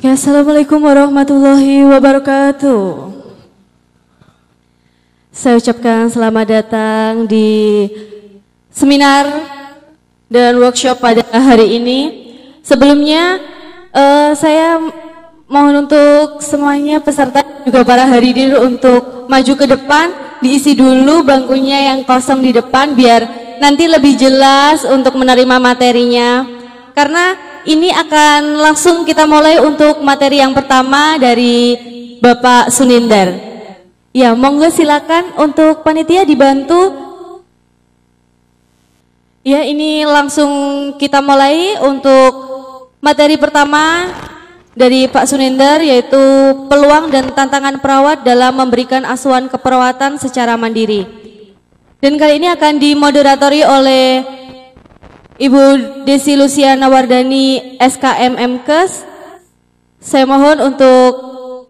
Ya, Assalamualaikum warahmatullahi wabarakatuh. Saya ucapkan selamat datang di seminar dan workshop pada hari ini. Sebelumnya saya mohon untuk semuanya peserta juga para hadirin untuk maju ke depan, diisi dulu bangkunya yang kosong di depan biar nanti lebih jelas untuk menerima materinya. Karena ini akan langsung kita mulai untuk materi yang pertama dari Bapak Sunindar. Ya, monggo silakan untuk panitia dibantu. Ya, ini langsung kita mulai untuk materi pertama dari Pak Sunindar, yaitu peluang dan tantangan perawat dalam memberikan asuhan keperawatan secara mandiri. Dan kali ini akan dimoderatori oleh Ibu Desi Luciana Wardani SKMMkes. Saya mohon untuk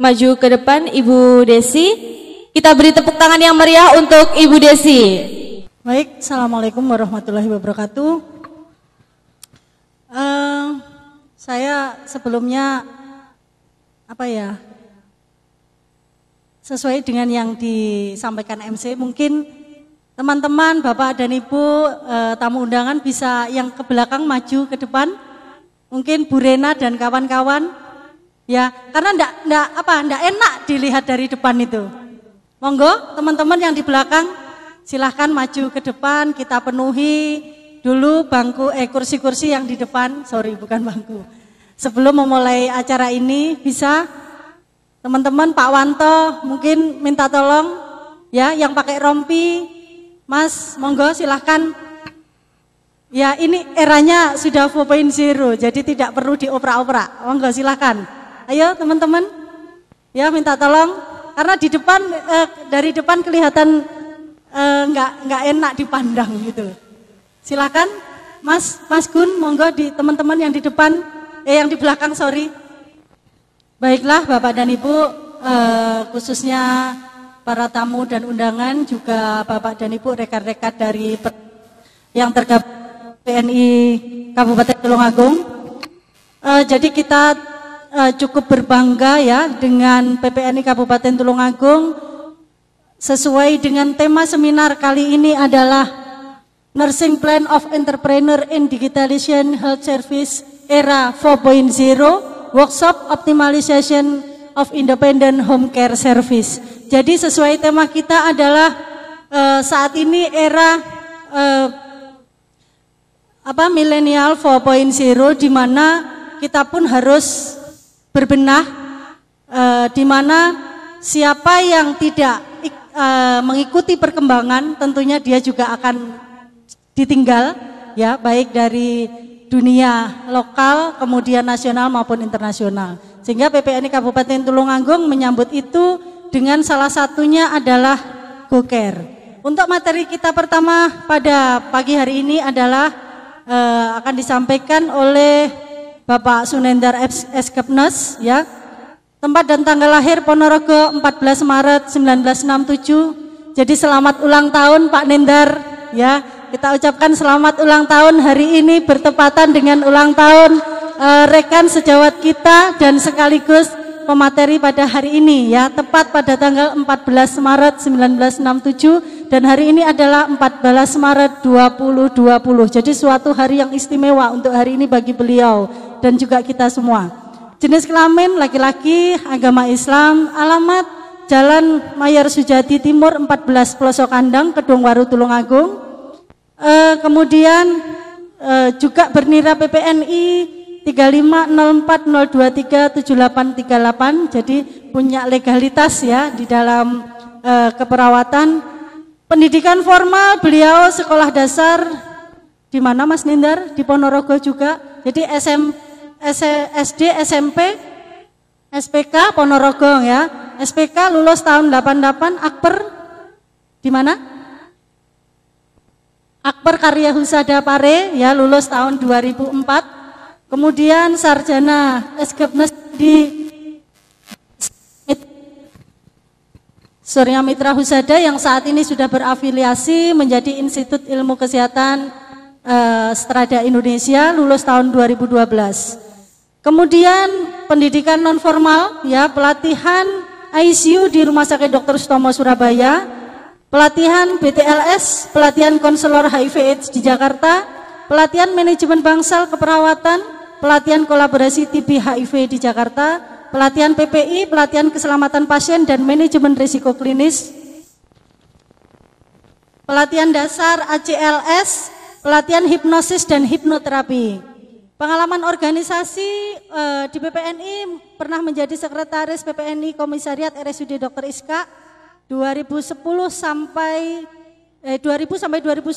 maju ke depan Ibu Desi. Kita beri tepuk tangan yang meriah untuk Ibu Desi. Baik, Assalamualaikum warahmatullahi wabarakatuh. Saya sebelumnya sesuai dengan yang disampaikan MC, mungkin teman-teman, Bapak dan Ibu tamu undangan bisa yang ke belakang maju ke depan. Mungkin Bu Rena dan kawan-kawan. Ya, karena enggak enak dilihat dari depan itu. Monggo teman-teman yang di belakang silahkan maju ke depan, kita penuhi dulu bangku kursi-kursi yang di depan. Sorry, bukan bangku. Sebelum memulai acara ini bisa teman-teman Pak Wanto mungkin minta tolong ya yang pakai rompi. Mas, monggo silahkan. Ya, ini eranya sudah 4.0, jadi tidak perlu dioprak-oprak. Monggo silahkan. Ayo teman-teman. Ya, minta tolong. Karena di depan, dari depan kelihatan nggak enak dipandang gitu. Silahkan, Mas Gun, monggo di teman-teman yang di depan, yang di belakang, sorry. Baiklah, Bapak dan Ibu, khususnya para tamu dan undangan, juga Bapak dan Ibu rekan-rekan dari yang tergabung PNI Kabupaten Tulungagung. Jadi kita cukup berbangga ya dengan PPNI Kabupaten Tulungagung. Sesuai dengan tema seminar kali ini adalah Nursing Plan of Entrepreneur in Digitalization Health Service Era 4.0 Workshop Optimization of Independent Home Care Service. Jadi sesuai tema kita adalah saat ini era milenial 4.0, di mana kita pun harus berbenah, di mana siapa yang tidak mengikuti perkembangan tentunya dia juga akan ditinggal ya, baik dari dunia lokal kemudian nasional maupun internasional. Sehingga PPNI Kabupaten Tulungagung menyambut itu dengan salah satunya adalah GoCare. Untuk materi kita pertama pada pagi hari ini adalah akan disampaikan oleh Bapak Sunendar Eskepnes ya. Tempat dan tanggal lahir Ponorogo 14 Maret 1967. Jadi selamat ulang tahun Pak Nendar ya. Kita ucapkan selamat ulang tahun hari ini bertepatan dengan ulang tahun rekan sejawat kita dan sekaligus pemateri pada hari ini ya, tepat pada tanggal 14 Maret 1967 dan hari ini adalah 14 Maret 2020. Jadi suatu hari yang istimewa untuk hari ini bagi beliau dan juga kita semua. Jenis kelamin laki-laki, agama Islam, alamat Jalan Mayor Sujati Timur 14 Pelosok Kandang, Kedungwaru, Tulungagung. Kemudian juga bernira PPNI 3504023788, jadi punya legalitas ya di dalam keperawatan. Pendidikan formal beliau sekolah dasar di mana Mas Nindar? Di Ponorogo juga. Jadi SD, SMP, SPK Ponorogo ya. SPK lulus tahun 88, Akper di mana? Akper Karya Husada Pare ya, lulus tahun 2004. Kemudian sarjana Eskepnes di Surya Mitra Husada yang saat ini sudah berafiliasi menjadi Institut Ilmu Kesehatan Strada Indonesia, lulus tahun 2012. Kemudian pendidikan non formal, ya, pelatihan ICU di Rumah Sakit Dr. Sutomo Surabaya, pelatihan BTLS, pelatihan konselor HIV/AIDS di Jakarta, pelatihan manajemen bangsal keperawatan, pelatihan kolaborasi TB HIV di Jakarta, pelatihan PPI, pelatihan keselamatan pasien dan manajemen risiko klinis, pelatihan dasar ACLS, pelatihan hipnosis dan hipnoterapi. Pengalaman organisasi di PPNI pernah menjadi sekretaris PPNI Komisariat RSUD Dr. Iska 2010 sampai 2010,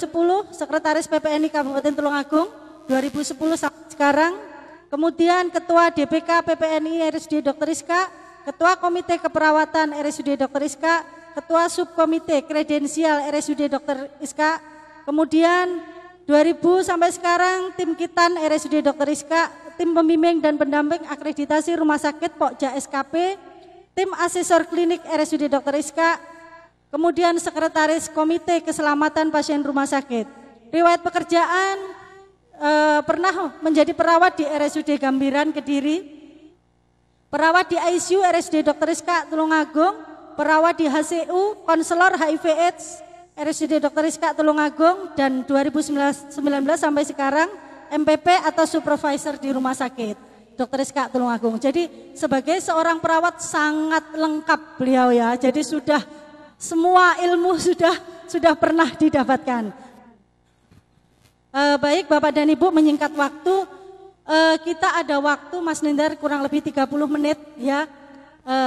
sekretaris PPNI Kabupaten Tulungagung 2010 sampai sekarang. Kemudian ketua DPK PPNI RSUD Dr. Iska, ketua Komite Keperawatan RSUD Dr. Iska, ketua Subkomite Kredensial RSUD Dr. Iska. Kemudian 2000 sampai sekarang tim Kitan RSUD Dr. Iska, tim pembimbing dan pendamping akreditasi rumah sakit Pokja SKP, tim asesor klinik RSUD Dr. Iska, kemudian sekretaris Komite Keselamatan Pasien Rumah Sakit. Riwayat pekerjaan pernah menjadi perawat di RSUD Gambiran Kediri, perawat di ICU RSUD Dr. Iska Tulungagung, perawat di HCU, konselor HIV/AIDS RSUD Dr. Iska Tulungagung, dan 2019 sampai sekarang MPP atau supervisor di rumah sakit Dr. Iska Tulungagung. Jadi sebagai seorang perawat sangat lengkap beliau, ya. Jadi sudah semua ilmu sudah pernah didapatkan. Baik Bapak dan Ibu, menyingkat waktu, kita ada waktu Mas Nindar kurang lebih 30 menit, ya.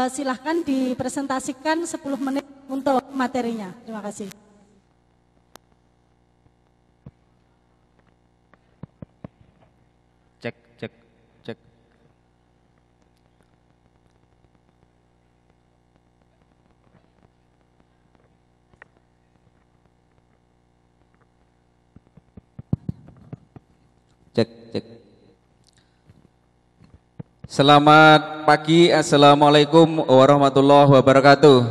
Silahkan dipresentasikan 10 menit untuk materinya. Terima kasih. Cek. Selamat pagi, assalamualaikum warahmatullahi wabarakatuh.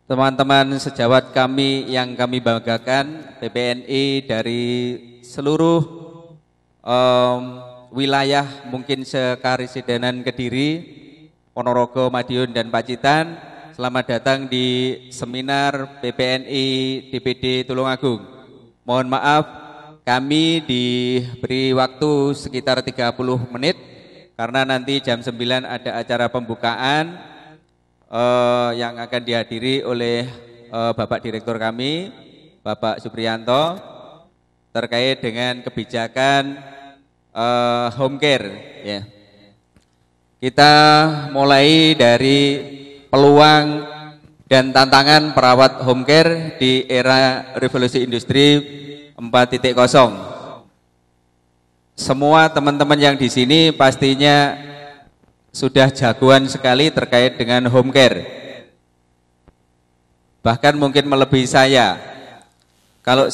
Teman-teman sejawat kami yang kami banggakan, PPNI dari seluruh wilayah mungkin sekarisidenan Kediri, Ponorogo, Madiun, dan Pacitan. Selamat datang di seminar PPNI DPD Tulungagung. Mohon maaf, kami diberi waktu sekitar 30 menit karena nanti jam 9 ada acara pembukaan yang akan dihadiri oleh Bapak Direktur kami, Bapak Supriyanto, terkait dengan kebijakan home care. Ya. Kita mulai dari peluang dan tantangan perawat home care di era revolusi industri 4.0. Semua teman-teman yang di sini pastinya sudah jagoan sekali terkait dengan home care. Bahkan mungkin melebihi saya. Kalau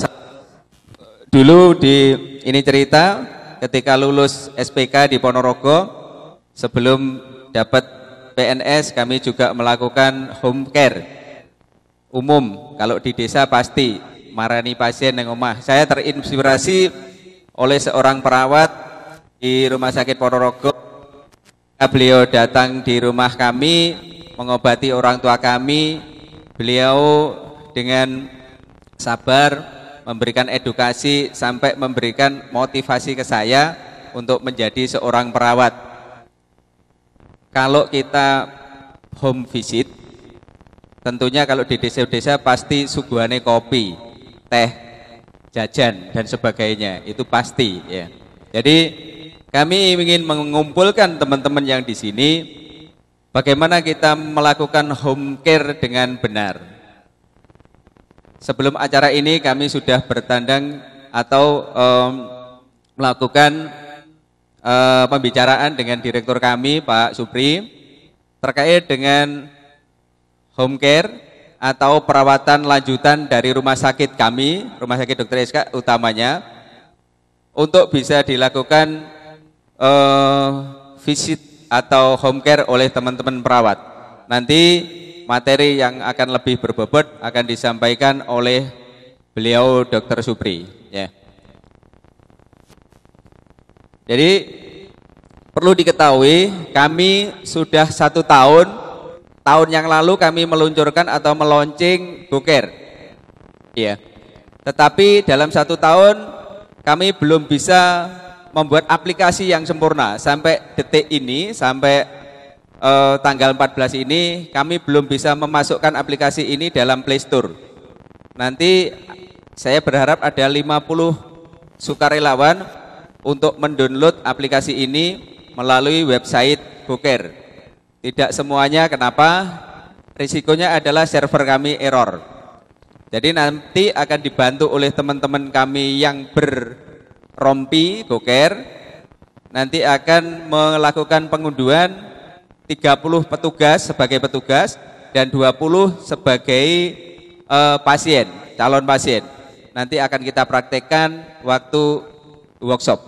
dulu ini cerita ketika lulus SPK di Ponorogo, sebelum dapat PNS kami juga melakukan home care umum. Kalau di desa pasti marani pasien yang omah. Saya terinspirasi oleh seorang perawat di Rumah Sakit Ponorogo. Beliau datang di rumah kami mengobati orang tua kami. Beliau dengan sabar memberikan edukasi sampai memberikan motivasi ke saya untuk menjadi seorang perawat. Kalau kita home visit, tentunya kalau di desa-desa pasti suguhannya kopi, teh, jajan dan sebagainya, itu pasti, ya. Jadi kami ingin mengumpulkan teman-teman yang di sini bagaimana kita melakukan home care dengan benar. Sebelum acara ini kami sudah bertandang atau melakukan pembicaraan dengan direktur kami Pak Supri terkait dengan home care atau perawatan lanjutan dari rumah sakit kami, Rumah Sakit Dr. Iska utamanya, untuk bisa dilakukan visit atau home care oleh teman-teman perawat. Nanti materi yang akan lebih berbobot akan disampaikan oleh beliau Dr. Supri, ya. Jadi perlu diketahui kami sudah 1 tahun yang lalu kami meluncurkan atau meluncing GoCare. Ya. Tetapi dalam 1 tahun kami belum bisa membuat aplikasi yang sempurna. Sampai detik ini, sampai tanggal 14 ini kami belum bisa memasukkan aplikasi ini dalam Play Store. Nanti saya berharap ada 50 sukarelawan untuk mendownload aplikasi ini melalui website GoCare. Tidak semuanya, kenapa? Risikonya adalah server kami error. Jadi nanti akan dibantu oleh teman-teman kami yang berrompi GoCare. Nanti akan melakukan pengunduhan 30 petugas sebagai petugas dan 20 sebagai pasien, calon pasien. Nanti akan kita praktekkan waktu workshop.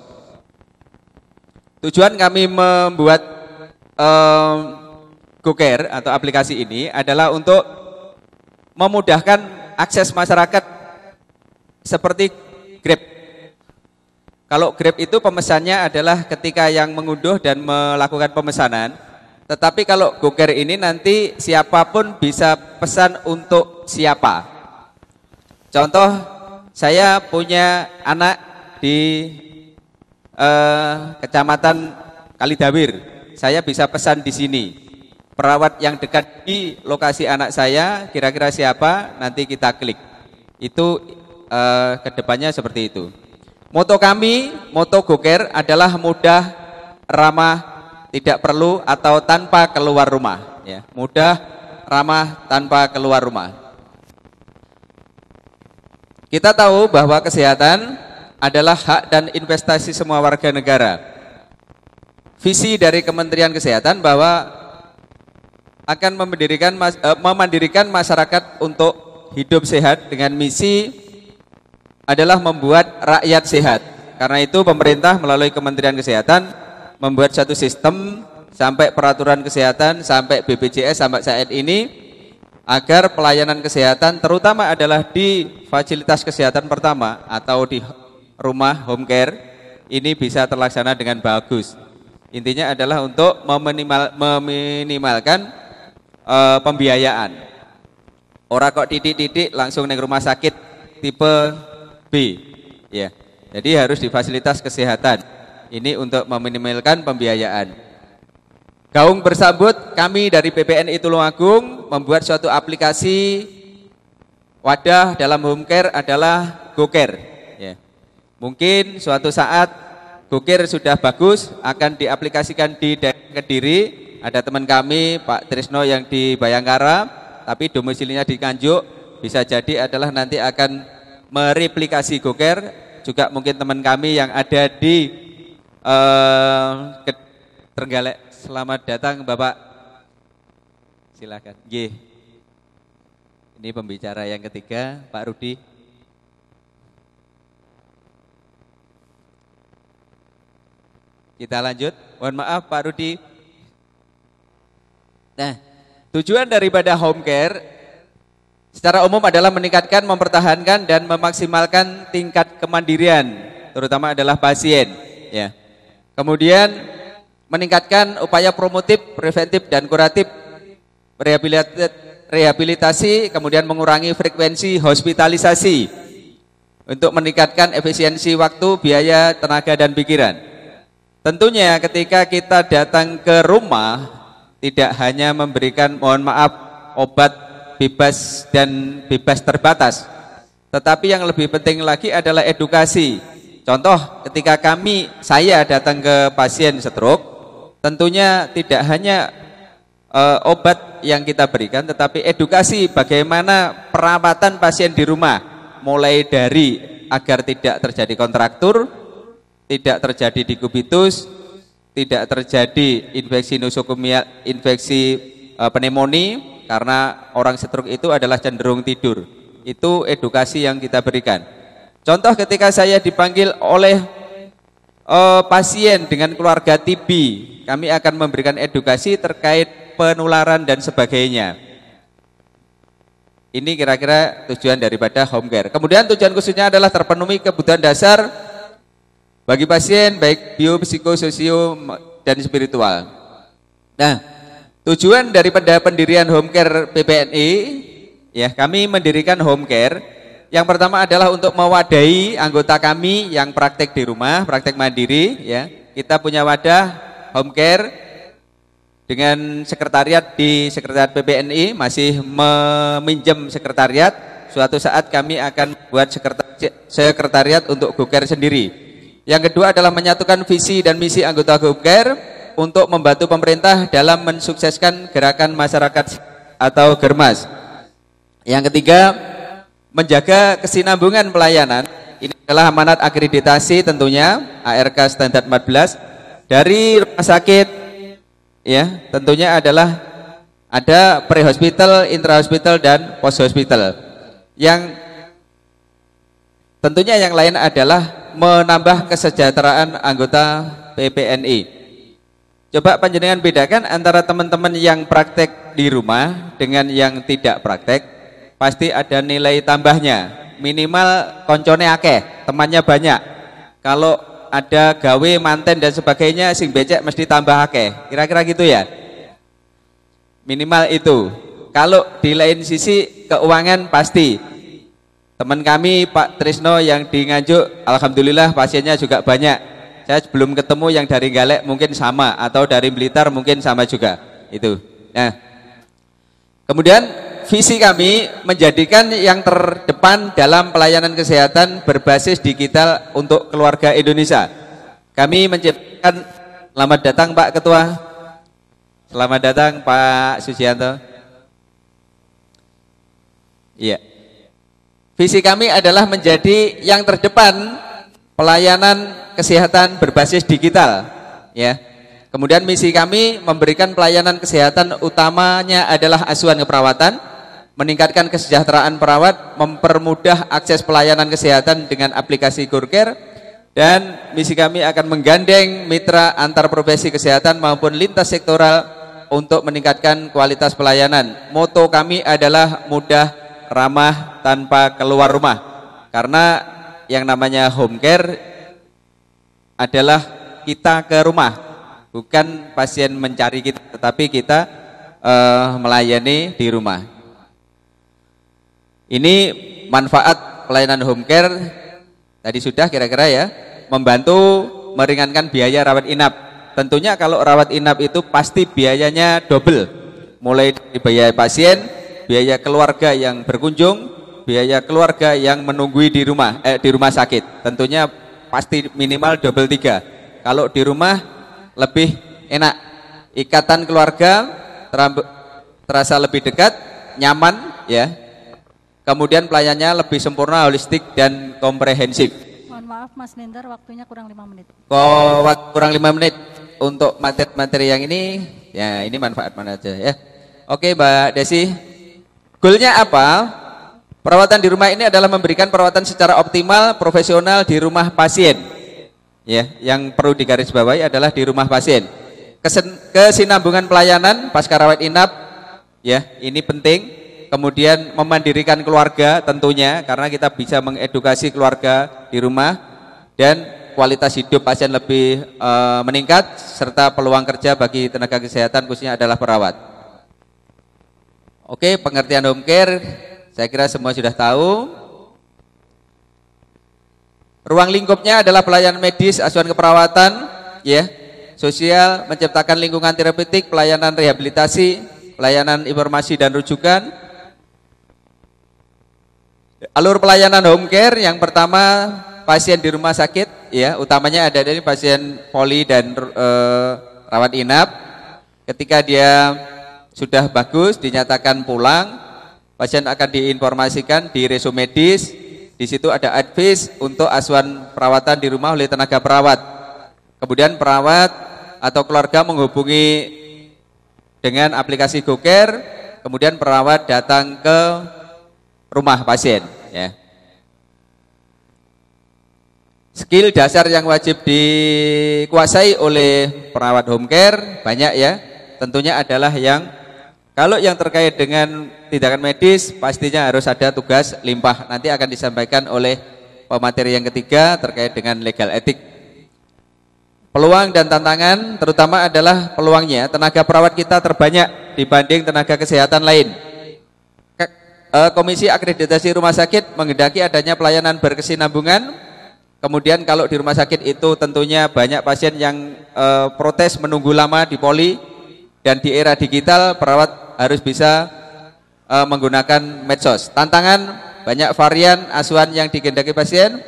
Tujuan kami membuat GoCare atau aplikasi ini adalah untuk memudahkan akses masyarakat seperti Grab. Kalau Grab itu pemesannya adalah ketika yang mengunduh dan melakukan pemesanan. Tetapi kalau GoCare ini nanti siapapun bisa pesan untuk siapa. Contoh, saya punya anak di Kecamatan Kalidawir, saya bisa pesan di sini. Perawat yang dekat di lokasi anak saya, kira-kira siapa, nanti kita klik. Itu kedepannya seperti itu. Moto kami, moto GoCare adalah mudah, ramah, tidak perlu atau tanpa keluar rumah. Ya, mudah, ramah, tanpa keluar rumah. Kita tahu bahwa kesehatan adalah hak dan investasi semua warga negara. Visi dari Kementerian Kesehatan bahwa akan memandirikan masyarakat untuk hidup sehat dengan misi adalah membuat rakyat sehat. Karena itu pemerintah melalui Kementerian Kesehatan membuat satu sistem sampai peraturan kesehatan, sampai BPJS, sampai saat ini, agar pelayanan kesehatan terutama adalah di fasilitas kesehatan pertama atau di rumah home care ini bisa terlaksana dengan bagus. Intinya adalah untuk meminimalkan pembiayaan. Orang kok titik-titik langsung ke rumah sakit tipe B, ya. Jadi harus di fasilitas kesehatan. Ini untuk meminimalkan pembiayaan. Gaung bersambut, kami dari PPNI Tulungagung membuat suatu aplikasi wadah dalam home care adalah GoCare. Ya. Mungkin suatu saat GoCare sudah bagus, akan diaplikasikan di Kediri. Ada teman kami Pak Trisno yang di Bayangkara, tapi domisilinya di Nganjuk. Bisa jadi adalah nanti akan mereplikasi GoCare. Juga mungkin teman kami yang ada di Trenggalek. Selamat datang Bapak. Silakan. Ini pembicara yang ketiga, Pak Rudi. Kita lanjut. Mohon maaf Pak Rudi. Nah, tujuan daripada home care secara umum adalah meningkatkan, mempertahankan dan memaksimalkan tingkat kemandirian, terutama adalah pasien, ya. Kemudian meningkatkan upaya promotif, preventif dan kuratif, rehabilitasi, kemudian mengurangi frekuensi hospitalisasi untuk meningkatkan efisiensi waktu, biaya, tenaga dan pikiran. Tentunya ketika kita datang ke rumah tidak hanya memberikan, mohon maaf, obat bebas dan bebas terbatas, tetapi yang lebih penting lagi adalah edukasi. Contoh, ketika saya datang ke pasien stroke, tentunya tidak hanya obat yang kita berikan, tetapi edukasi bagaimana perawatan pasien di rumah, mulai dari agar tidak terjadi kontraktur, tidak terjadi dekubitus, tidak terjadi infeksi nosokomial, infeksi pneumonia, karena orang stroke itu adalah cenderung tidur. Itu edukasi yang kita berikan. Contoh ketika saya dipanggil oleh pasien dengan keluarga TB, kami akan memberikan edukasi terkait penularan dan sebagainya. Ini kira-kira tujuan daripada home care. Kemudian tujuan khususnya adalah terpenuhi kebutuhan dasar bagi pasien baik bio, psikososio dan spiritual. Nah, tujuan daripada pendirian home care PPNI, ya, kami mendirikan home care. Yang pertama adalah untuk mewadahi anggota kami yang praktek di rumah, praktek mandiri, ya. Kita punya wadah home care dengan sekretariat di sekretariat PPNI, masih meminjam sekretariat. Suatu saat kami akan buat sekretariat untuk GoCare sendiri. Yang kedua adalah menyatukan visi dan misi anggota GoCare untuk membantu pemerintah dalam mensukseskan gerakan masyarakat atau Germas. Yang ketiga, menjaga kesinambungan pelayanan. Ini adalah amanat akreditasi tentunya ARK standar 14 dari rumah sakit, ya, tentunya adalah ada pre-hospital, intra-hospital dan post-hospital. Yang tentunya yang lain adalah menambah kesejahteraan anggota PPNI. Coba panjenengan bedakan antara teman-teman yang praktek di rumah dengan yang tidak praktek, pasti ada nilai tambahnya. Minimal koncone akeh, temannya banyak. Kalau ada gawe, manten dan sebagainya, sing becek mesti tambah akeh. Kira-kira gitu ya. Minimal itu. Kalau di lain sisi keuangan pasti. Teman kami Pak Trisno yang di Nganjuk, alhamdulillah pasiennya juga banyak. Saya belum ketemu yang dari Galek, mungkin sama, atau dari Blitar mungkin sama juga. Itu. Nah, kemudian visi kami menjadikan yang terdepan dalam pelayanan kesehatan berbasis digital untuk keluarga Indonesia. Kami menciptakan, selamat datang Pak Ketua, selamat datang Pak Susianto. Iya. Visi kami adalah menjadi yang terdepan pelayanan kesehatan berbasis digital, ya. Kemudian misi kami memberikan pelayanan kesehatan utamanya adalah asuhan keperawatan, meningkatkan kesejahteraan perawat, mempermudah akses pelayanan kesehatan dengan aplikasi GoCare, dan misi kami akan menggandeng mitra antar profesi kesehatan maupun lintas sektoral untuk meningkatkan kualitas pelayanan. Moto kami adalah mudah, ramah, tanpa keluar rumah. Karena yang namanya home care adalah kita ke rumah, bukan pasien mencari kita, tetapi kita melayani di rumah. Ini manfaat pelayanan home care tadi sudah kira-kira ya, membantu meringankan biaya rawat inap. Tentunya kalau rawat inap itu pasti biayanya double, mulai dari biaya pasien, biaya keluarga yang berkunjung, biaya keluarga yang menunggui di rumah sakit. Tentunya pasti minimal double 3. Kalau di rumah lebih enak, ikatan keluarga terasa lebih dekat, nyaman, ya. Kemudian pelayanannya lebih sempurna, holistik dan komprehensif. Mohon maaf Mas Nindar, waktunya kurang 5 menit. Kurang 5 menit untuk materi-materi yang ini, ya ini manfaat mana aja ya. Oke Mbak Desi, goalnya apa? Perawatan di rumah ini adalah memberikan perawatan secara optimal, profesional di rumah pasien. Ya, yang perlu digarisbawahi adalah di rumah pasien. Kesinambungan pelayanan pasca rawat inap, ya ini penting. Kemudian memandirikan keluarga tentunya, karena kita bisa mengedukasi keluarga di rumah, dan kualitas hidup pasien lebih meningkat, serta peluang kerja bagi tenaga kesehatan khususnya adalah perawat. Oke, pengertian home care saya kira semua sudah tahu. Ruang lingkupnya adalah pelayanan medis, asuhan keperawatan, ya, sosial, menciptakan lingkungan terapeutik, pelayanan rehabilitasi, pelayanan informasi dan rujukan. Alur pelayanan home care yang pertama pasien di rumah sakit, ya, utamanya ada dari pasien poli dan rawat inap. Ketika dia sudah bagus dinyatakan pulang, pasien akan diinformasikan di resu medis. Di situ ada advis untuk asuhan perawatan di rumah oleh tenaga perawat. Kemudian perawat atau keluarga menghubungi dengan aplikasi GoCare, kemudian perawat datang ke rumah pasien, ya. Skill dasar yang wajib dikuasai oleh perawat home care banyak ya. Tentunya adalah kalau yang terkait dengan tindakan medis pastinya harus ada tugas limpah. Nanti akan disampaikan oleh pemateri yang ketiga terkait dengan legal etik. Peluang dan tantangan terutama adalah peluangnya. Tenaga perawat kita terbanyak dibanding tenaga kesehatan lain. Komisi Akreditasi Rumah Sakit menghendaki adanya pelayanan berkesinambungan. Kemudian kalau di rumah sakit itu tentunya banyak pasien yang protes menunggu lama di poli. Dan di era digital perawat harus bisa menggunakan medsos. Tantangan banyak varian asuhan yang digendaki pasien.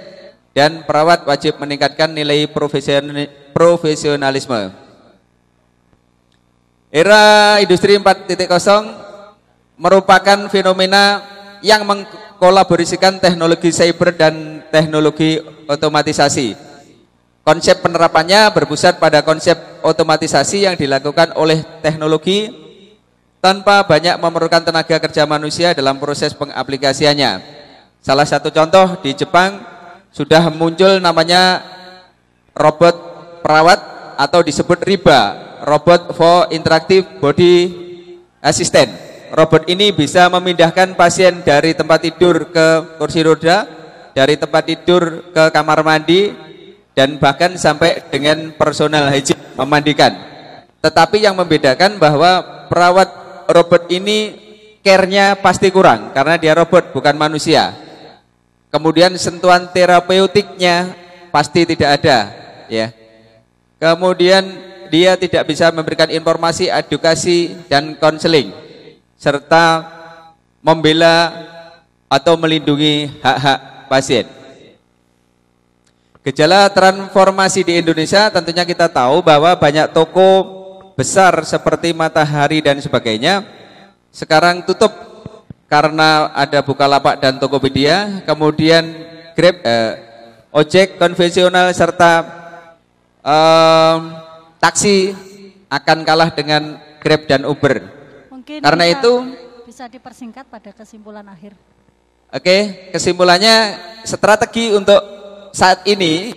Dan perawat wajib meningkatkan nilai profesionalisme. Era industri 4.0 merupakan fenomena yang mengkolaborasikan teknologi cyber dan teknologi otomatisasi. Konsep penerapannya berpusat pada konsep otomatisasi yang dilakukan oleh teknologi tanpa banyak memerlukan tenaga kerja manusia dalam proses pengaplikasiannya. Salah satu contoh di Jepang sudah muncul namanya robot perawat atau disebut RIBA, Robot for Interactive Body Assistant. Robot ini bisa memindahkan pasien dari tempat tidur ke kursi roda, dari tempat tidur ke kamar mandi, dan bahkan sampai dengan personal hygiene memandikan. Tetapi yang membedakan bahwa perawat robot ini care-nya pasti kurang karena dia robot bukan manusia. Kemudian sentuhan terapeutiknya pasti tidak ada, ya. Kemudian dia tidak bisa memberikan informasi, edukasi dan konseling serta membela atau melindungi hak-hak pasien. Gejala transformasi di Indonesia tentunya kita tahu bahwa banyak toko besar seperti Matahari dan sebagainya sekarang tutup karena ada Bukalapak dan Tokopedia, kemudian Grab, ojek konvensional serta taksi akan kalah dengan Grab dan Uber. Mungkin karena itu bisa dipersingkat pada kesimpulan akhir. Oke, kesimpulannya strategi untuk saat ini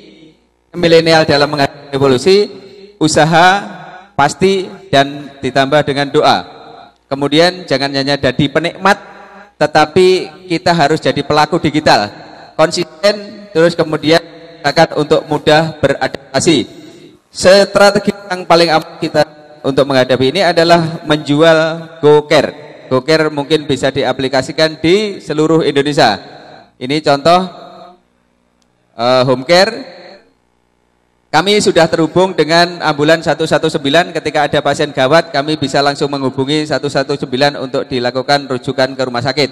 milenial dalam menghadapi revolusi, usaha pasti dan ditambah dengan doa. Kemudian jangan hanya jadi penikmat, tetapi kita harus jadi pelaku digital, konsisten, terus kemudian akan untuk mudah beradaptasi. Strategi yang paling aman kita untuk menghadapi ini adalah menjual GoCare. GoCare mungkin bisa diaplikasikan di seluruh Indonesia. Ini contoh home care. Kami sudah terhubung dengan ambulan 119 ketika ada pasien gawat, kami bisa langsung menghubungi 119 untuk dilakukan rujukan ke rumah sakit.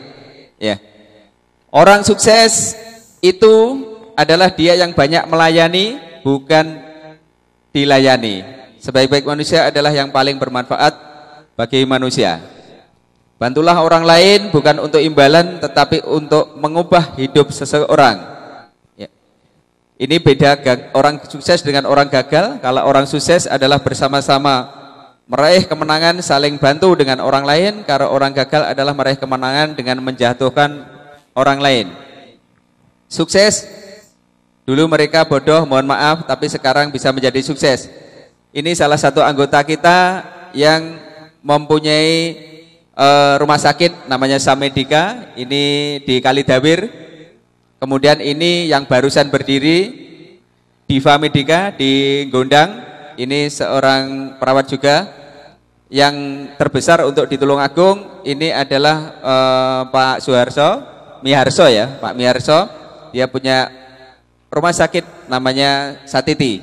Ya. Orang sukses itu adalah dia yang banyak melayani, bukan dilayani. Sebaik-baik manusia adalah yang paling bermanfaat bagi manusia. Bantulah orang lain bukan untuk imbalan, tetapi untuk mengubah hidup seseorang. Ini beda orang sukses dengan orang gagal. Kalau orang sukses adalah bersama-sama meraih kemenangan, saling bantu dengan orang lain. Kalau orang gagal adalah meraih kemenangan dengan menjatuhkan orang lain. Sukses, dulu mereka bodoh, mohon maaf, tapi sekarang bisa menjadi sukses. Ini salah satu anggota kita yang mempunyai rumah sakit namanya Samedika, ini di Kalidawir. Kemudian ini yang barusan berdiri Diva Medika di Gondang, ini seorang perawat juga. Yang terbesar untuk di Tulungagung ini adalah Pak Miharso ya, Pak Miharso. Dia punya rumah sakit namanya Satiti.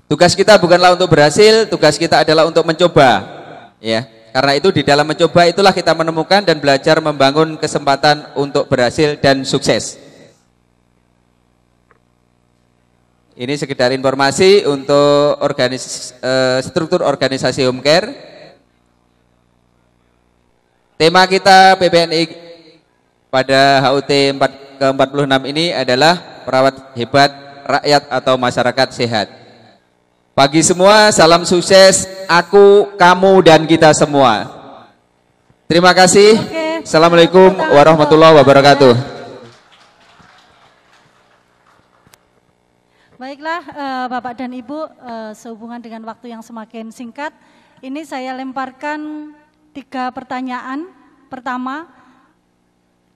Tugas kita bukanlah untuk berhasil, tugas kita adalah untuk mencoba, ya. Karena itu di dalam mencoba itulah kita menemukan dan belajar membangun kesempatan untuk berhasil dan sukses. Ini sekedar informasi untuk struktur organisasi home care. Tema kita PPNI pada HUT ke-46 ini adalah perawat hebat, rakyat atau masyarakat sehat. Pagi semua, salam sukses, aku, kamu, dan kita semua. Terima kasih. Assalamualaikum warahmatullahi wabarakatuh. Baiklah Bapak dan Ibu, sehubungan dengan waktu yang semakin singkat, ini saya lemparkan 3 pertanyaan. Pertama,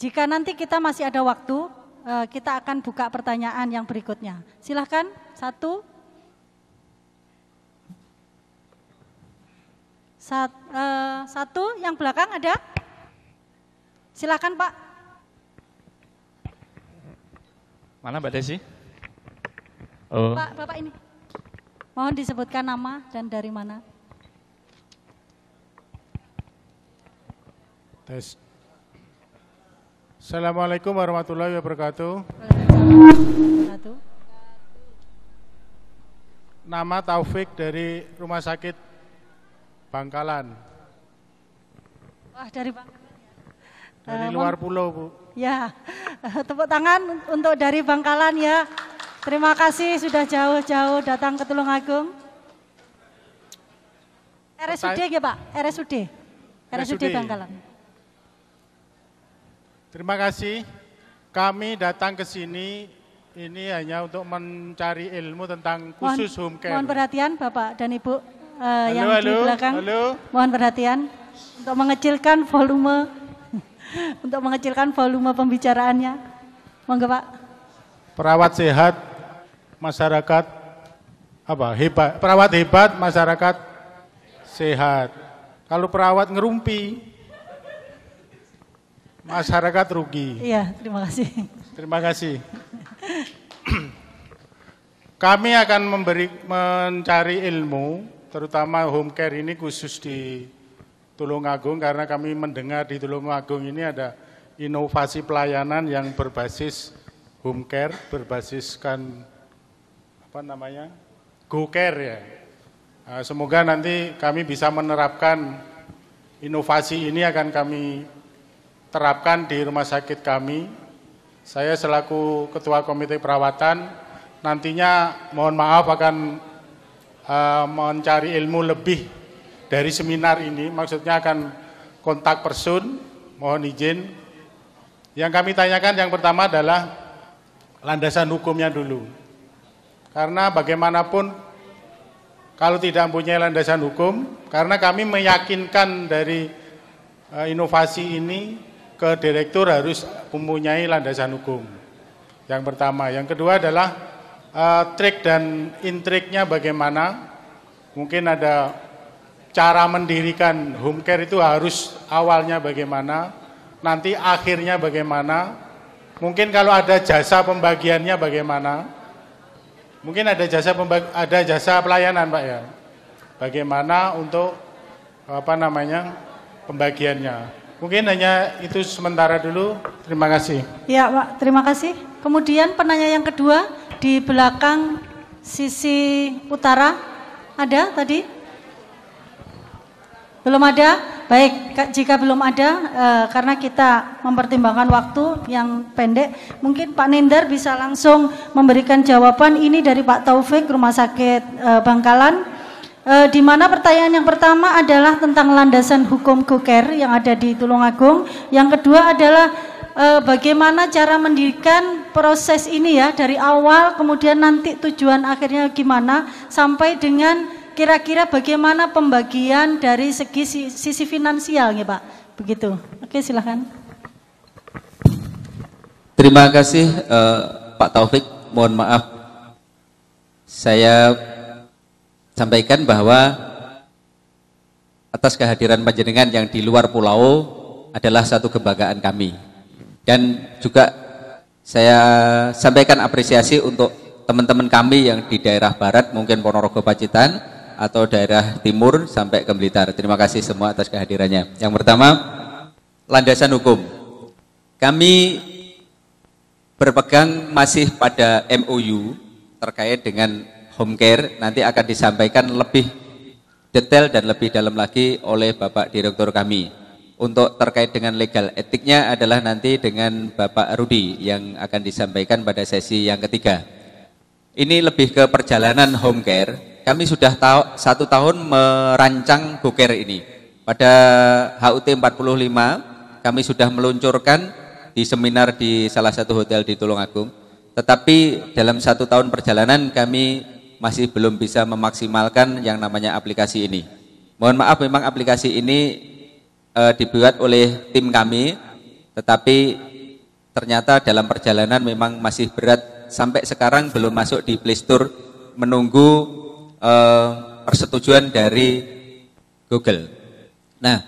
jika nanti kita masih ada waktu, kita akan buka pertanyaan yang berikutnya. Silahkan, 1, Satu, yang belakang ada? Silakan Pak. Mana Mbak Desi? Oh. Pak, Bapak ini. Mohon disebutkan nama dan dari mana. Tes. Assalamualaikum warahmatullahi wabarakatuh. Nama Taufik dari Rumah Sakit Bangkalan. Wah, dari Bangkalan. Dari luar pulau, Bu. Ya, tepuk tangan untuk dari Bangkalan ya. Terima kasih sudah jauh-jauh datang ke Tulungagung. RSUD ya Pak? RSUD Bangkalan. Terima kasih. Kami datang ke sini ini hanya untuk mencari ilmu tentang khusus home care. Mohon perhatian Bapak dan Ibu yang di halo, belakang. Halo. Mohon perhatian untuk mengecilkan volume pembicaraannya. Monggo Pak. Perawat sehat masyarakat hebat. Perawat hebat masyarakat sehat. Kalau perawat ngerumpi masyarakat rugi. Iya, terima kasih. Terima kasih. Kami akan mencari ilmu, terutama home care ini khusus di Tulungagung, karena kami mendengar di Tulungagung ini ada inovasi pelayanan yang berbasis home care, berbasiskan go care ya. Nah, semoga nanti kami bisa menerapkan inovasi ini, akan kami terapkan di rumah sakit kami. Saya selaku Ketua Komite Perawatan nantinya mohon maaf akan mencari ilmu lebih dari seminar ini, maksudnya akan kontak person, mohon izin. Yang kami tanyakan yang pertama adalah landasan hukumnya dulu. Karena bagaimanapun kalau tidak mempunyai landasan hukum, karena kami meyakinkan dari inovasi ini ke direktur harus mempunyai landasan hukum. Yang pertama. Yang kedua adalah trik dan intriknya bagaimana. Mungkin ada cara mendirikan home care itu harus awalnya bagaimana, nanti akhirnya bagaimana. Mungkin kalau ada jasa pembagiannya bagaimana. Mungkin ada jasa pelayanan Pak ya. Bagaimana untuk pembagiannya. Mungkin hanya itu sementara dulu. Terima kasih. Ya Pak, terima kasih. Kemudian penanya yang kedua di belakang sisi utara ada tadi? Belum ada? Baik, jika belum ada, karena kita mempertimbangkan waktu yang pendek, mungkin Pak Nindar bisa langsung memberikan jawaban ini dari Pak Taufik, Rumah Sakit Bangkalan. Di mana pertanyaan yang pertama adalah tentang landasan hukum go care yang ada di Tulungagung. Yang kedua adalah bagaimana cara mendirikan proses ini ya dari awal, kemudian nanti tujuan akhirnya gimana, sampai dengan kira-kira bagaimana pembagian dari segi sisi finansial ya Pak. Begitu. Oke, silakan. Terima kasih Pak Taufik. Mohon maaf saya sampaikan bahwa atas kehadiran panjenengan yang di luar pulau adalah satu kebanggaan kami. Dan juga saya sampaikan apresiasi untuk teman-teman kami yang di daerah barat, mungkin Ponorogo Pacitan, atau daerah timur sampai ke Blitar. Terima kasih semua atas kehadirannya. Yang pertama, landasan hukum. Kami berpegang masih pada MOU terkait dengan home care, nanti akan disampaikan lebih detail dan lebih dalam lagi oleh Bapak Direktur kami. Untuk terkait dengan legal etiknya adalah nanti dengan Bapak Rudi yang akan disampaikan pada sesi yang ketiga. Ini lebih ke perjalanan home care. Kami sudah 1 tahun merancang go care ini. Pada HUT 45 kami sudah meluncurkan di seminar di salah satu hotel di Tulungagung. Tetapi dalam 1 tahun perjalanan kami masih belum bisa memaksimalkan yang namanya aplikasi ini. Mohon maaf, memang aplikasi ini dibuat oleh tim kami, tetapi ternyata dalam perjalanan memang masih berat. Sampai sekarang belum masuk di Play Store, menunggu persetujuan dari Google. Nah,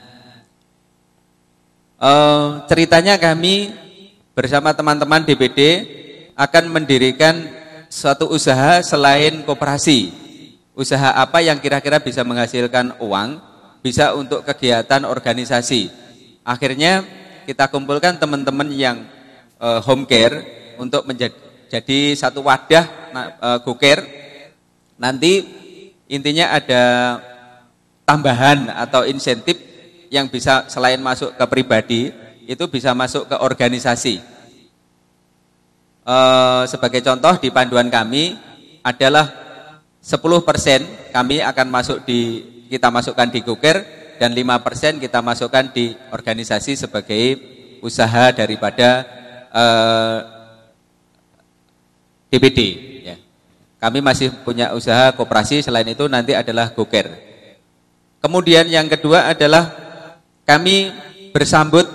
ceritanya kami bersama teman-teman DPD akan mendirikan suatu usaha selain koperasi. Usaha apa yang kira-kira bisa menghasilkan uang, bisa untuk kegiatan organisasi. Akhirnya kita kumpulkan teman-teman yang home care untuk menjadi satu wadah GoCare. Nanti intinya ada tambahan atau insentif yang bisa selain masuk ke pribadi, itu bisa masuk ke organisasi. Sebagai contoh di panduan kami adalah 10% kami akan kita masukkan di GoCare dan 5% kita masukkan di organisasi sebagai usaha daripada DPD. Ya. Kami masih punya usaha koperasi, selain itu nanti adalah GoCare. Kemudian yang kedua adalah kami bersambut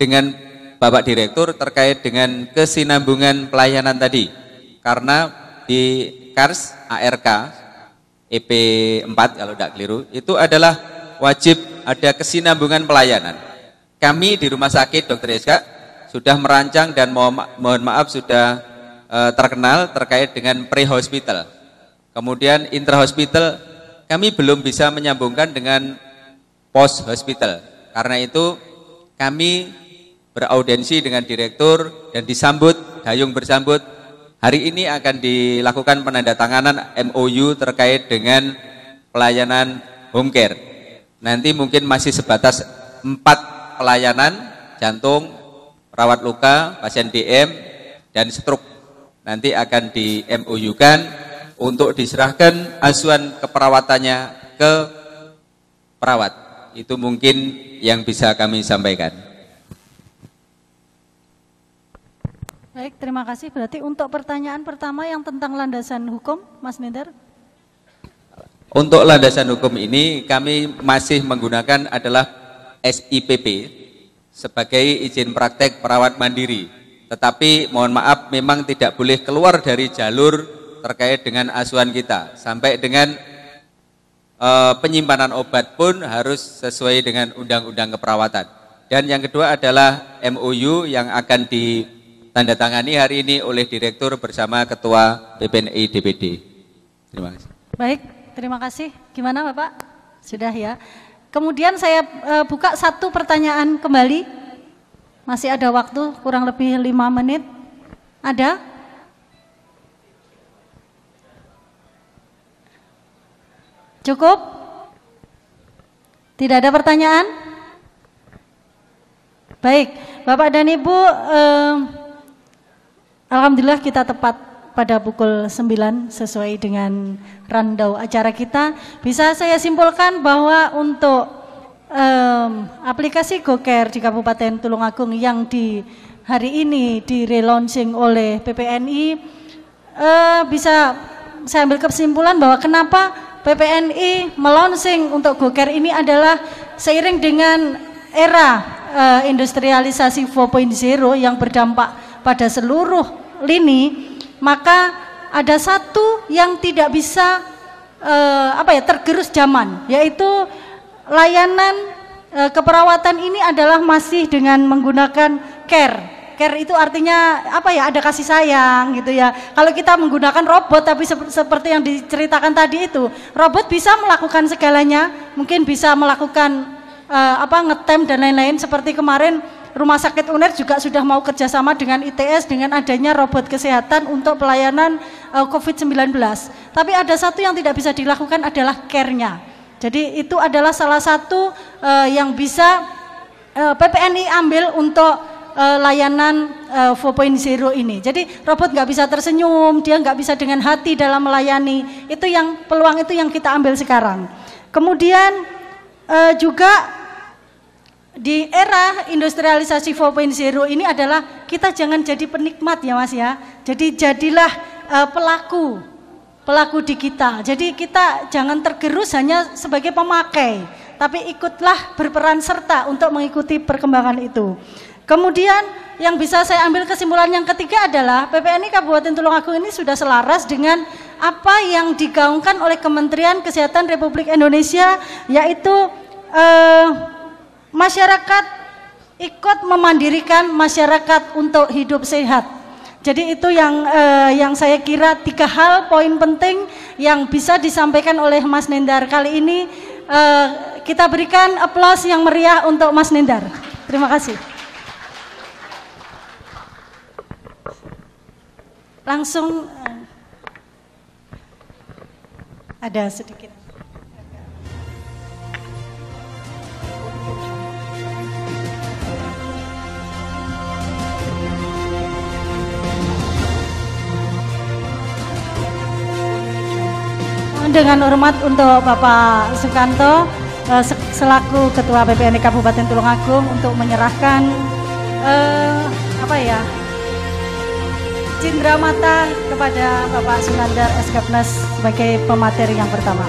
dengan Bapak Direktur terkait dengan kesinambungan pelayanan tadi. Karena di KARS ARK EP 4 kalau tidak keliru, itu adalah wajib ada kesinambungan pelayanan. Kami di Rumah Sakit Dr. Eska sudah merancang dan mohon maaf sudah terkenal terkait dengan pre-hospital. Kemudian intra-hospital kami belum bisa menyambungkan dengan post-hospital. Karena itu kami beraudiensi dengan direktur dan disambut, dayung bersambut. Hari ini akan dilakukan penandatanganan MOU terkait dengan pelayanan home care. Nanti mungkin masih sebatas 4 pelayanan, jantung, perawat luka, pasien DM, dan stroke. Nanti akan di MOU-kan untuk diserahkan asuhan keperawatannya ke perawat. Itu mungkin yang bisa kami sampaikan. Baik, terima kasih. Berarti untuk pertanyaan pertama yang tentang landasan hukum, Mas Nindar. Untuk landasan hukum ini kami masih menggunakan adalah SIPP sebagai izin praktek perawat mandiri. Tetapi mohon maaf memang tidak boleh keluar dari jalur terkait dengan asuhan kita. Sampai dengan penyimpanan obat pun harus sesuai dengan undang-undang keperawatan. Dan yang kedua adalah MOU yang akan ditandatangani hari ini oleh Direktur bersama Ketua PPNI DPD. Terima kasih. Baik, terima kasih. Gimana Bapak? Sudah ya. Kemudian saya buka satu pertanyaan kembali. Masih ada waktu kurang lebih 5 menit. Ada? Cukup? Tidak ada pertanyaan? Baik, Bapak dan Ibu, alhamdulillah kita tepat pada pukul 9 sesuai dengan rundown acara kita. Bisa saya simpulkan bahwa untuk aplikasi GoCare di Kabupaten Tulungagung yang di hari ini di-relaunching oleh PPNI, bisa saya ambil kesimpulan bahwa kenapa PPNI melaunching untuk GoCare ini adalah seiring dengan era industrialisasi 4.0 yang berdampak pada seluruh lini, maka ada satu yang tidak bisa tergerus zaman, yaitu layanan keperawatan ini adalah masih dengan menggunakan care. Care itu artinya ada kasih sayang gitu ya. Kalau kita menggunakan robot, tapi seperti yang diceritakan tadi itu, robot bisa melakukan segalanya, mungkin bisa melakukan ngetem dan lain-lain. Seperti kemarin Rumah Sakit UNER juga sudah mau kerjasama dengan ITS dengan adanya robot kesehatan untuk pelayanan COVID-19. Tapi ada satu yang tidak bisa dilakukan adalah care-nya. Jadi itu adalah salah satu yang bisa PPNI ambil untuk layanan 4.0 ini. Jadi robot nggak bisa tersenyum, dia nggak bisa dengan hati dalam melayani. Itu yang peluang itu yang kita ambil sekarang. Kemudian juga di era industrialisasi 4.0 ini adalah kita jangan jadi penikmat ya Mas ya. Jadi jadilah pelaku digital. Jadi kita jangan tergerus hanya sebagai pemakai, tapi ikutlah berperan serta untuk mengikuti perkembangan itu. Kemudian yang bisa saya ambil kesimpulan yang ketiga adalah PPNI Kabupaten Tulungagung ini sudah selaras dengan apa yang digaungkan oleh Kementerian Kesehatan Republik Indonesia, yaitu masyarakat ikut memandirikan masyarakat untuk hidup sehat. Jadi itu yang saya kira 3 hal poin penting yang bisa disampaikan oleh Mas Nendar kali ini. Kita berikan aplaus yang meriah untuk Mas Nendar. Terima kasih. Langsung ada sedikit. Dengan hormat untuk Bapak Sukanto selaku Ketua BPND Kabupaten Tulungagung untuk menyerahkan cindramata kepada Bapak Sunandar Eskapnas sebagai pemateri yang pertama.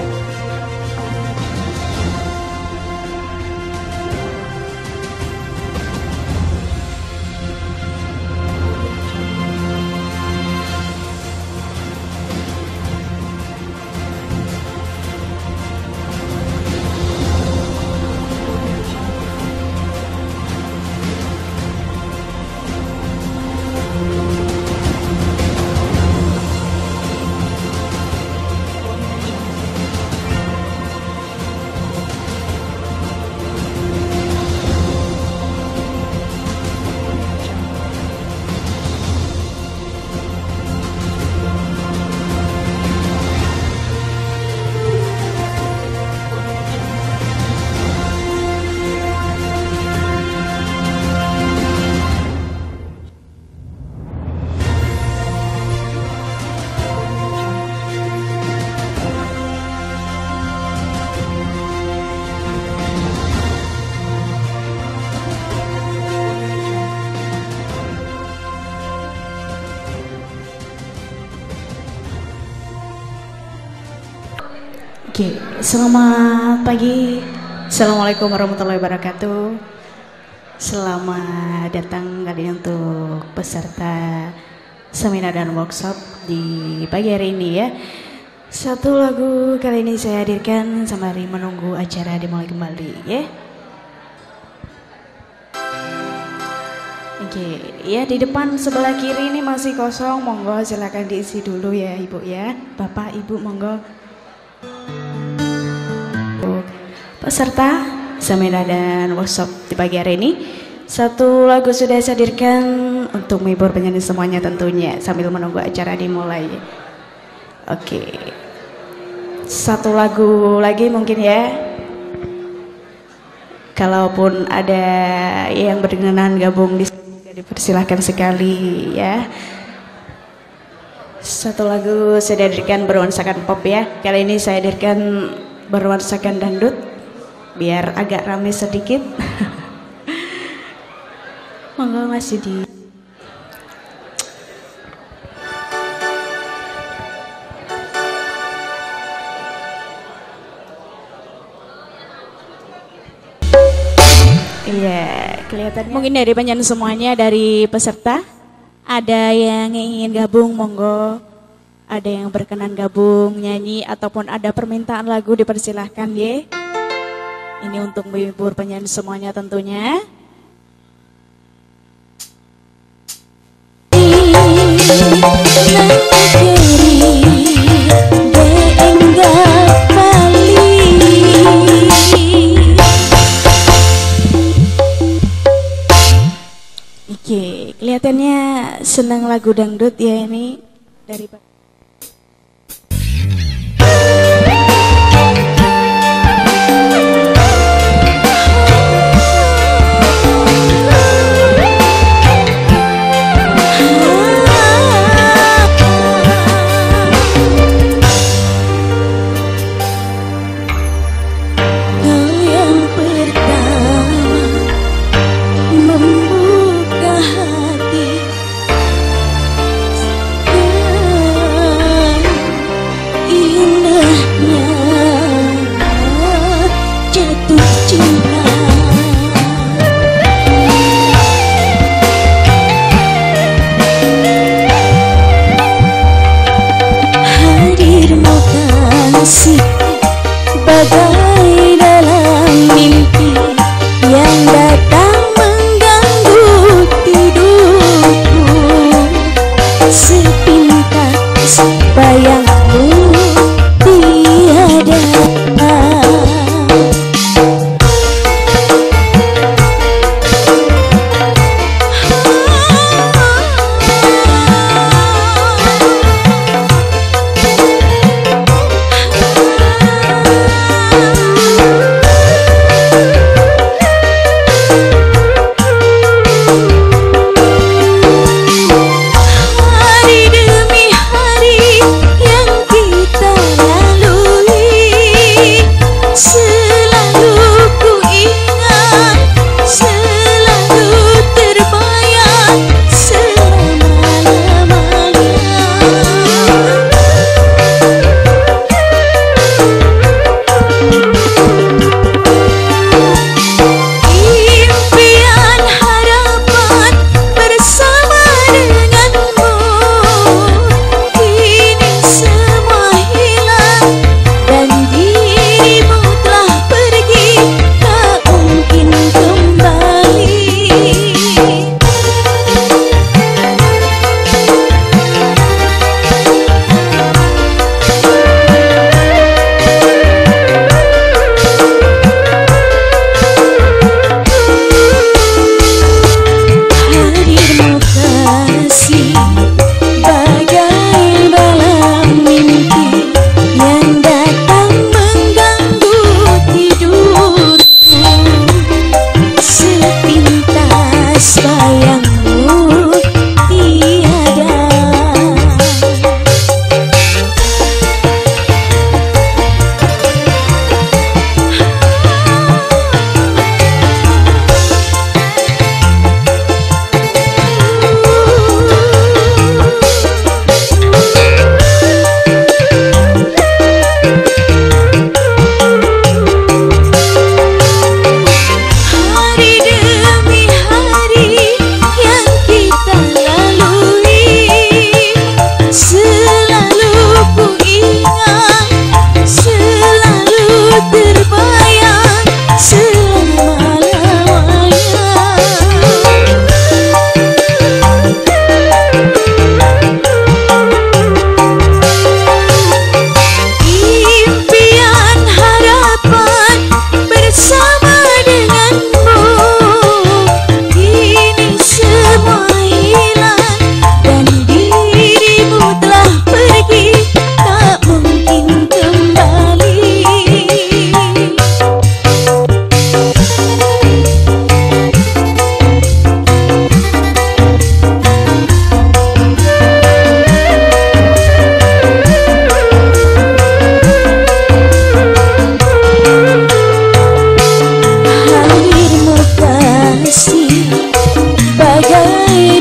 Oke, selamat pagi. Assalamualaikum warahmatullahi wabarakatuh. Selamat datang kali untuk peserta seminar dan workshop di pagi hari ini ya. Satu lagu kali ini saya hadirkan sembari menunggu acara dimulai kembali ya. Oke, ya di depan sebelah kiri ini masih kosong, monggo silakan diisi dulu ya Ibu ya. Bapak Ibu monggo. Peserta seminar dan workshop di pagi hari ini, satu lagu sudah saya hadirkan untuk menghibur penyanyi semuanya tentunya sambil menunggu acara dimulai. Oke, satu lagu lagi mungkin ya. Kalaupun ada yang berkenan gabung di sini dipersilahkan sekali ya. Satu lagu saya hadirkan bernuansakan pop ya. Kali ini saya hadirkan bernuansakan dangdut biar agak rame sedikit. Monggo Mas Yudi. Iya, kelihatan. Mungkin dari penyanyi semuanya, dari peserta ada yang ingin gabung, monggo. Ada yang berkenan gabung nyanyi ataupun ada permintaan lagu dipersilahkan ya. Ini untuk menghibur penyanyi semuanya tentunya. Oke, kelihatannya senang lagu dangdut ya ini dari Pak.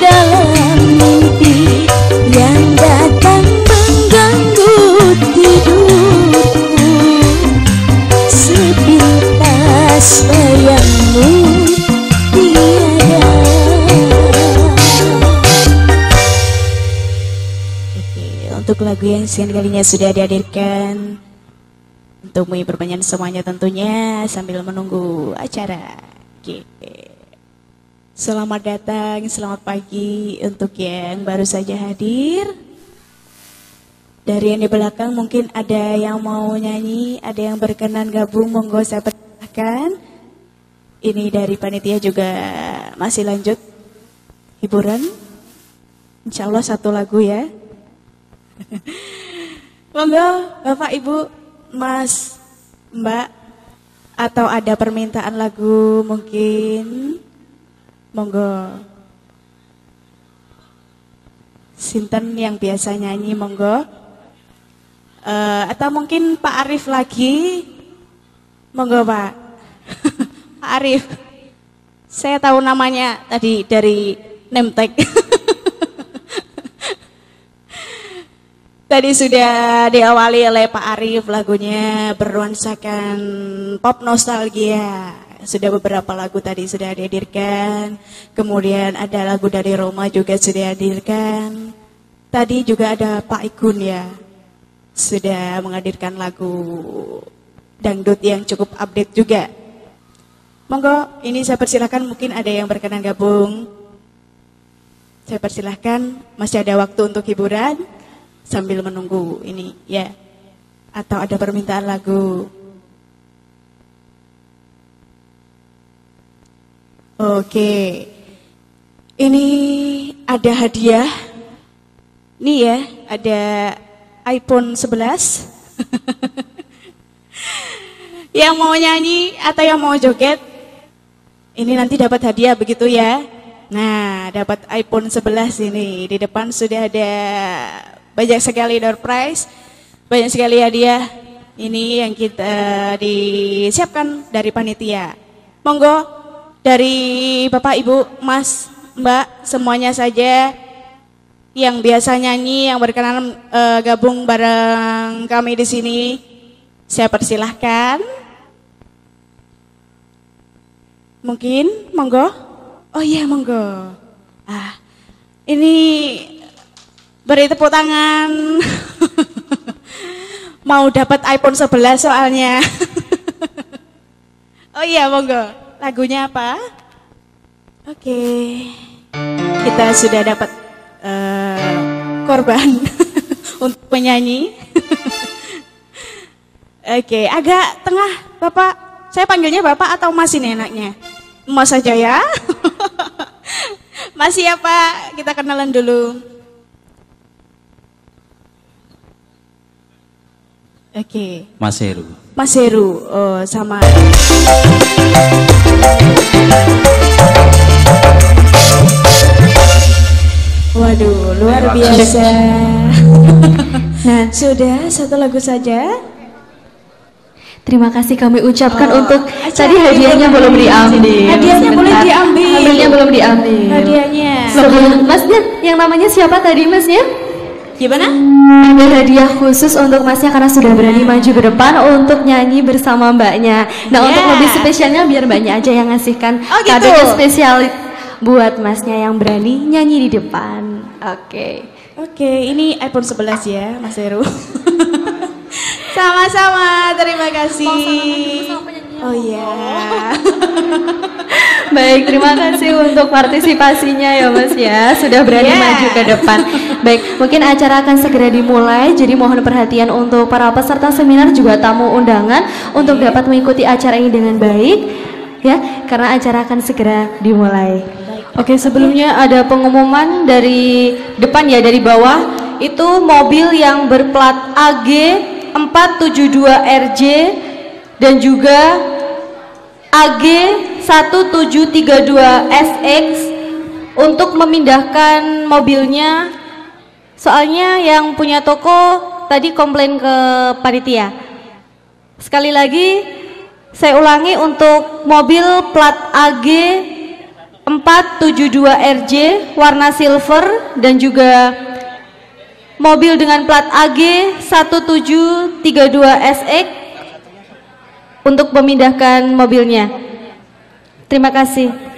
dalam mimpi yang datang mengganggu tidurku. Sepintas bayangmu tiada. Oke, untuk lagu yang sekian kalinya sudah dihadirkan untuk menghibur penyanyi semuanya tentunya sambil menunggu acara. Oke. Selamat datang, selamat pagi untuk yang baru saja hadir. Dari yang di belakang mungkin ada yang mau nyanyi, ada yang berkenan gabung, monggo saya persilahkan. Ini dari panitia juga masih lanjut hiburan. Insya Allah satu lagu ya. Monggo Bapak Ibu, Mas, Mbak, atau ada permintaan lagu mungkin, monggo. Sinten yang biasa nyanyi, monggo. Atau mungkin Pak Arif lagi, monggo Pak. Pak Arif, saya tahu namanya tadi dari name tag. Tadi sudah diawali oleh Pak Arif, lagunya bernuansakan pop nostalgia. Sudah beberapa lagu tadi sudah dihadirkan. Kemudian ada lagu dari Roma juga sudah dihadirkan. Tadi juga ada Pak Igun ya, sudah menghadirkan lagu dangdut yang cukup update juga. Monggo, ini saya persilahkan, mungkin ada yang berkenan gabung. Saya persilahkan, masih ada waktu untuk hiburan sambil menunggu ini ya. Atau ada permintaan lagu. Oke. Ini ada hadiah. Nih ya, ada iPhone 11. Yang mau nyanyi atau yang mau joget, ini nanti dapat hadiah begitu ya. Nah, dapat iPhone 11 ini. Di depan sudah ada banyak sekali door prize, banyak sekali hadiah. Ini yang kita disiapkan dari panitia. Monggo dari Bapak Ibu, Mas, Mbak, semuanya saja yang biasa nyanyi, yang berkenan gabung bareng kami di sini, saya persilahkan. Mungkin, monggo. Oh iya, monggo. Ini beri tepuk tangan. Mau dapat iPhone 11 soalnya. Oh iya, monggo. Lagunya apa? Oke. Kita sudah dapat korban untuk penyanyi. Oke, agak tengah Bapak. Saya panggilnya Bapak atau Mas ini enaknya? Mas saja ya. Mas siapa? Kita kenalan dulu. Oke. Mas Heru. Mas Heru, oh sama. Waduh, luar biasa. Nah, sudah satu lagu saja. Terima kasih kami ucapkan untuk tadi hadiahnya belum diambil. Hadiahnya boleh diambil. Hadiahnya belum diambil. Hadiahnya. Sebelum Masnya, yang namanya siapa tadi Masnya? Gimana? Ada hadiah khusus untuk Masnya karena sudah berani maju ke depan untuk nyanyi bersama Mbaknya. Nah, untuk lebih spesialnya biar Mbaknya aja yang ngasihkan kado spesial buat Masnya yang berani nyanyi di depan. Oke. Oke, ini iPhone 11 ya, Mas Heru. Sama-sama, terima kasih. Oh iya. Baik, terima kasih untuk partisipasinya ya Mas ya. Sudah berani maju ke depan. Baik, mungkin acara akan segera dimulai. Jadi mohon perhatian untuk para peserta seminar juga tamu undangan untuk dapat mengikuti acara ini dengan baik ya, karena acara akan segera dimulai. Oke, sebelumnya ada pengumuman dari depan ya, dari bawah. Itu mobil yang berplat AG 472RJ dan juga AG 1732SX untuk memindahkan mobilnya. Soalnya yang punya toko tadi komplain ke panitia. Sekali lagi saya ulangi, untuk mobil plat AG 472RJ warna silver dan juga mobil dengan plat AG 1732SX untuk memindahkan mobilnya. Terima kasih.